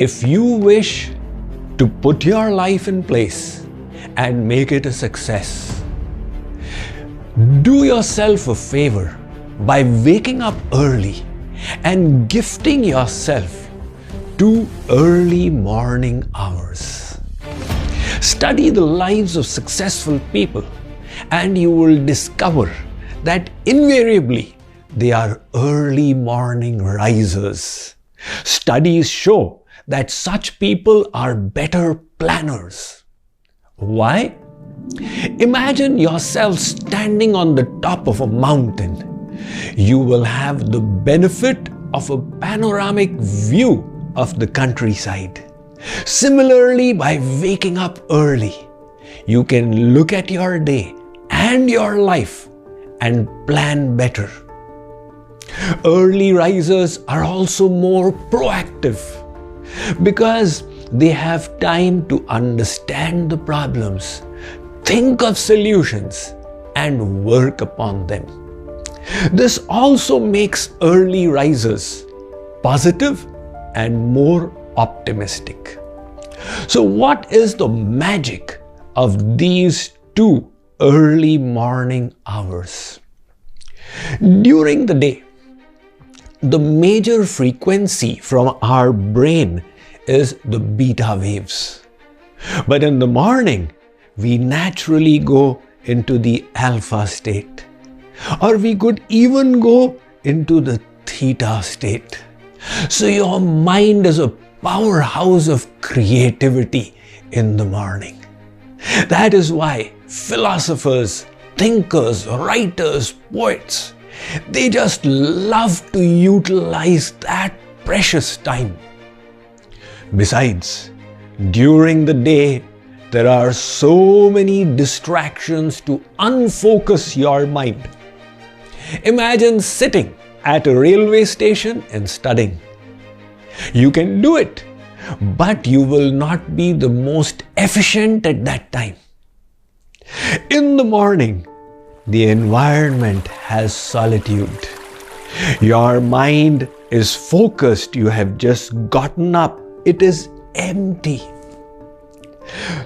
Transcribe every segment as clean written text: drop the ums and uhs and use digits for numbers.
If you wish to put your life in place and make it a success, do yourself a favor by waking up early and gifting yourself 2 early morning hours. Study the lives of successful people and you will discover that invariably they are early morning risers. Studies show that such people are better planners. Why? Imagine yourself standing on the top of a mountain. You will have the benefit of a panoramic view of the countryside. Similarly, by waking up early, you can look at your day and your life and plan better. Early risers are also more proactive because they have time to understand the problems, think of solutions, and work upon them. This also makes early risers positive and more optimistic. So what is the magic of these 2 early morning hours? During the day, the major frequency from our brain is the beta waves. But in the morning, we naturally go into the alpha state. Or we could even go into the theta state. So your mind is a powerhouse of creativity in the morning. That is why philosophers, thinkers, writers, poets, they just love to utilize that precious time. Besides, during the day, there are so many distractions to unfocus your mind. Imagine sitting at a railway station and studying. You can do it, but you will not be the most efficient at that time. In the morning, the environment has solitude. Your mind is focused. You have just gotten up. It is empty.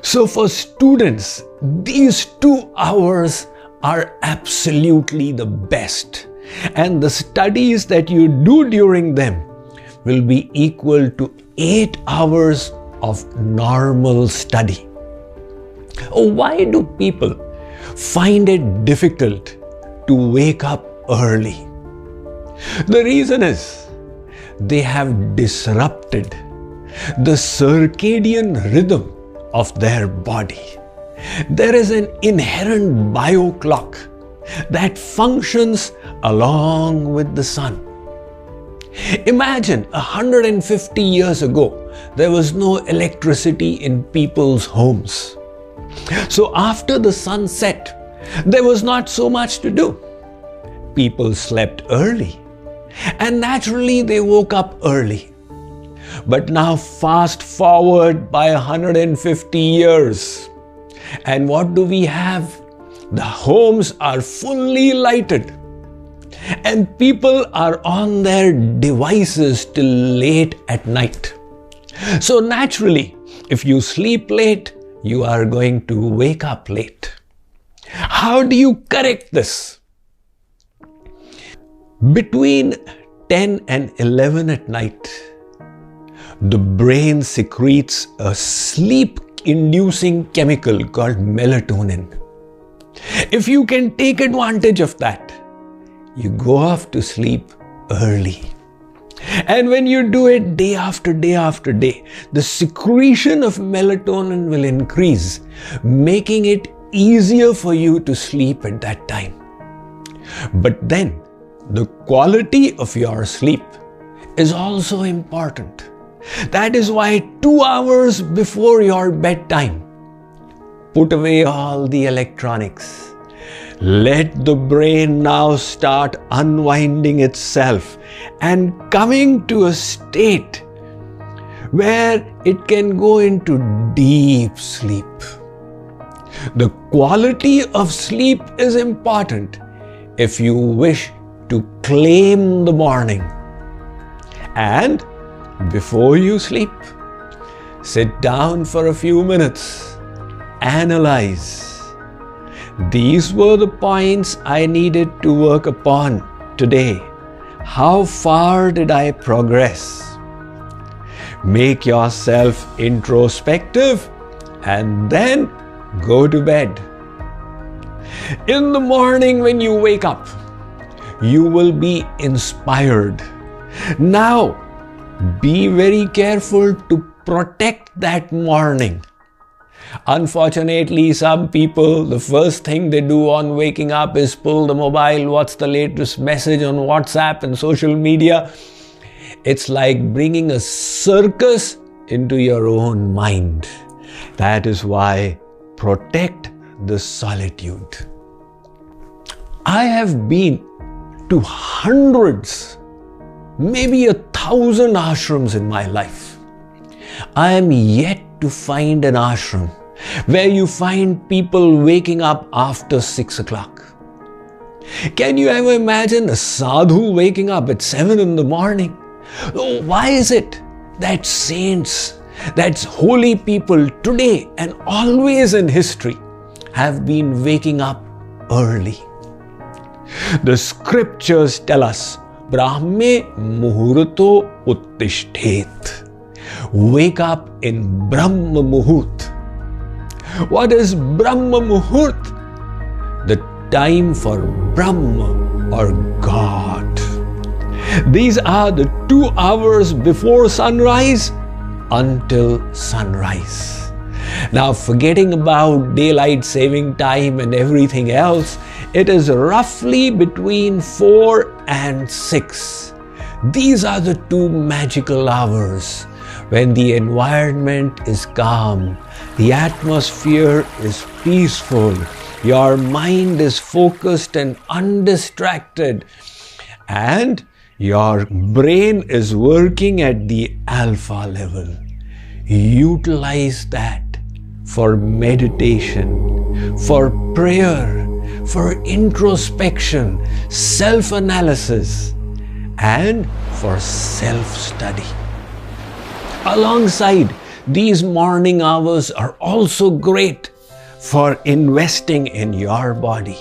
So for students, these 2 hours are absolutely the best. And the studies that you do during them will be equal to 8 hours of normal study. Why do people find it difficult to wake up early? The reason is they have disrupted the circadian rhythm of their body. There is an inherent bio-clock that functions along with the sun. Imagine 150 years ago, there was no electricity in people's homes. So after the sun set, there was not so much to do. People slept early and naturally they woke up early. But now fast forward by 150 years. And what do we have? The homes are fully lighted. And people are on their devices till late at night. So naturally, if you sleep late, you are going to wake up late. How do you correct this? Between 10 and 11 at night, the brain secretes a sleep-inducing chemical called melatonin. If you can take advantage of that, you go off to sleep early. And when you do it day after day after day, the secretion of melatonin will increase, making it easier for you to sleep at that time. But then, the quality of your sleep is also important. That is why 2 hours before your bedtime, put away all the electronics. Let the brain now start unwinding itself and coming to a state where it can go into deep sleep. The quality of sleep is important if you wish to claim the morning. And before you sleep, Sit down for a few minutes. Analyze. These were the points I needed to work upon today. How far did I progress? Make yourself introspective and then go to bed. In the morning when you wake up, you will be inspired. Now, be very careful to protect that morning. Unfortunately, some people, the first thing they do on waking up is pull the mobile, what's the latest message on WhatsApp and social media. It's like bringing a circus into your own mind. That is why protect the solitude. I have been to hundreds, maybe 1,000 ashrams in my life. I am yet to find an ashram where you find people waking up after 6 o'clock. Can you ever imagine a sadhu waking up at 7 in the morning? Oh, why is it that saints, that holy people today and always in history have been waking up early? The scriptures tell us, Brahme muhurto uttishtet. Wake up in Brahma Muhurt. What is Brahma Muhurt? The time for Brahma or God. These are the 2 hours before sunrise until sunrise. Now, forgetting about daylight saving time and everything else, it is roughly between 4 and 6. These are the 2 magical hours when the environment is calm, the atmosphere is peaceful, your mind is focused and undistracted, and your brain is working at the alpha level. Utilize that for meditation, for prayer, for introspection, self-analysis, and for self-study. Alongside, these morning hours are also great for investing in your body.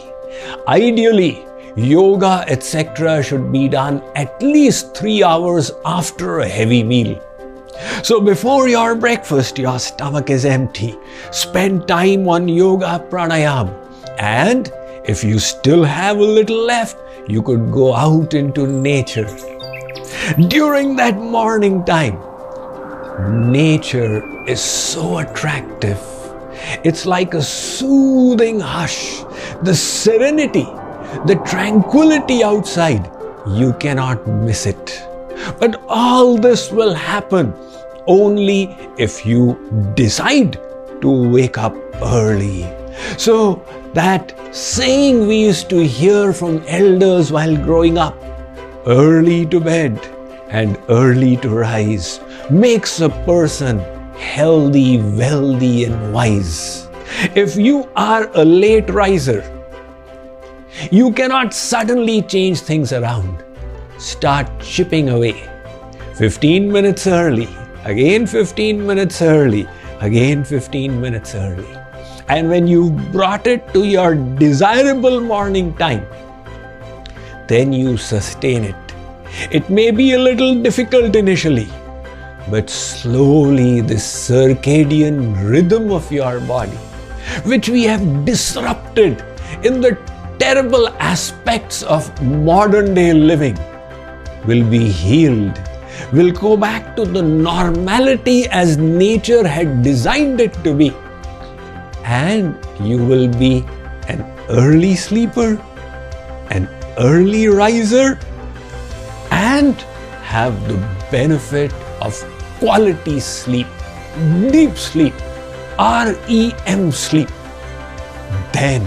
Ideally, yoga, etc. should be done at least 3 hours after a heavy meal. So before your breakfast, your stomach is empty. Spend time on yoga pranayam. And if you still have a little left, you could go out into nature. During that morning time, nature is so attractive. It's like a soothing hush. The serenity, the tranquility outside, you cannot miss it. But all this will happen only if you decide to wake up early. So that saying we used to hear from elders while growing up, early to bed and early to rise, makes a person healthy, wealthy and wise. If you are a late riser, you cannot suddenly change things around. Start chipping away. 15 minutes early, again 15 minutes early, again 15 minutes early. And when you brought it to your desirable morning time, then you sustain it. It may be a little difficult initially, but slowly the circadian rhythm of your body, which we have disrupted in the terrible aspects of modern day living, will be healed, will go back to the normality as nature had designed it to be. And you will be an early sleeper, an early riser, and have the benefit of quality sleep, deep sleep, REM sleep. Then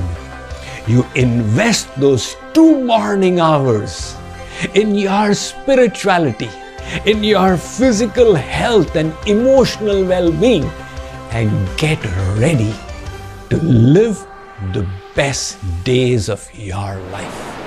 you invest those 2 morning hours in your spirituality, in your physical health and emotional well-being, and get ready to live the best days of your life.